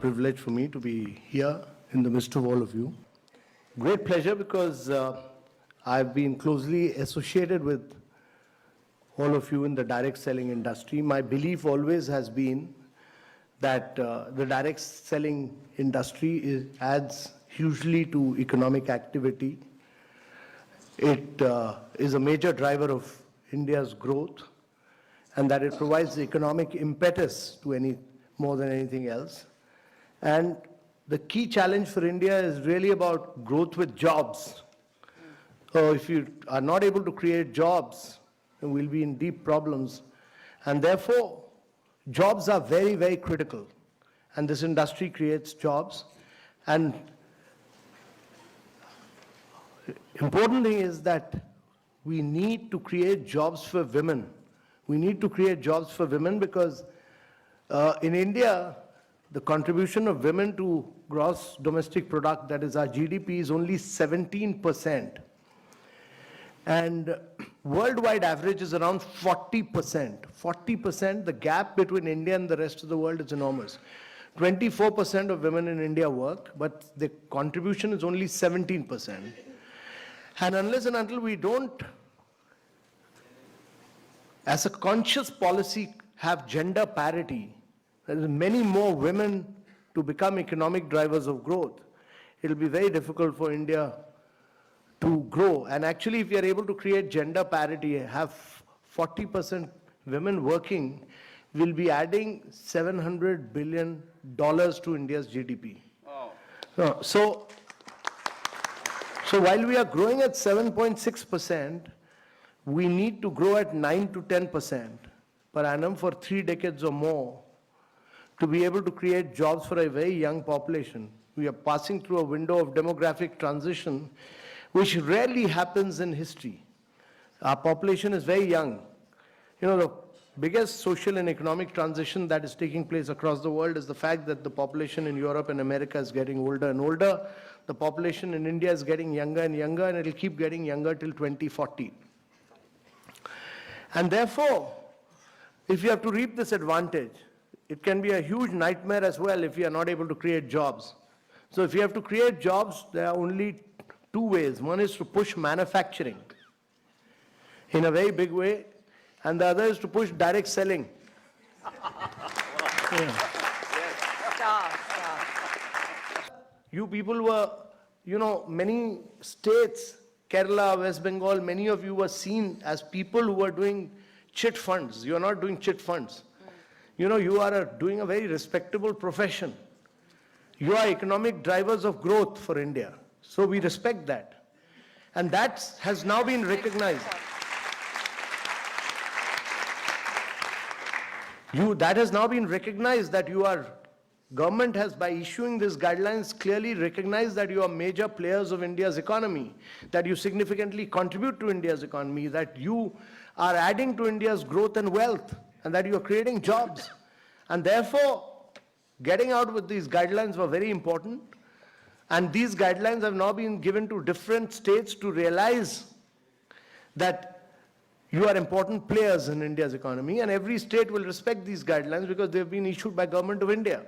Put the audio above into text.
privilege for me to be here in the midst of all of you. Great pleasure because I've been closely associated with all of you in the direct selling industry. My belief always has been that the direct selling industry adds hugely to economic activity. It is a major driver of India's growth, and that it provides economic impetus to more than anything else. And the key challenge for India is really about growth with jobs. So if you are not able to create jobs, then we'll be in deep problems. And therefore, jobs are very, very critical. And this industry creates jobs. And important thing is that we need to create jobs for women. We need to create jobs for women because in India, the contribution of women to gross domestic product, that is our GDP, is only 17%. And worldwide average is around 40%. 40%, the gap between India and the rest of the world is enormous. 24% of women in India work, but the contribution is only 17%. And unless and until we don't, as a conscious policy, have gender parity, there are many more women to become economic drivers of growth, it will be very difficult for India to grow. And actually, if we are able to create gender parity, have 40% women working, we'll be adding $700 billion to India's GDP. Wow. So while we are growing at 7.6%, we need to grow at 9 to 10% per annum for 3 decades or more to be able to create jobs for a very young population. We are passing through a window of demographic transition, which rarely happens in history. Our population is very young. You know, the biggest social and economic transition that is taking place across the world is the fact that the population in Europe and America is getting older and older. The population in India is getting younger and younger, and it will keep getting younger till 2040. And therefore, if you have to reap this advantage, it can be a huge nightmare as well if you are not able to create jobs. So if you have to create jobs, there are only 2 ways. One is to push manufacturing in a very big way, and the other is to push direct selling. Yeah. You people were, many states, Kerala, West Bengal, many of you were seen as people who were doing chit funds. You are not doing chit funds. You are doing a very respectable profession. You are economic drivers of growth for India. So we respect that. And that has now been recognized. That has now been recognized that government has, by issuing these guidelines, clearly recognized that you are major players of India's economy, that you significantly contribute to India's economy, that you are adding to India's growth and wealth, and that you are creating jobs. And therefore, getting out with these guidelines were very important. And these guidelines have now been given to different states to realize that you are important players in India's economy, and every state will respect these guidelines because they've been issued by Government of India.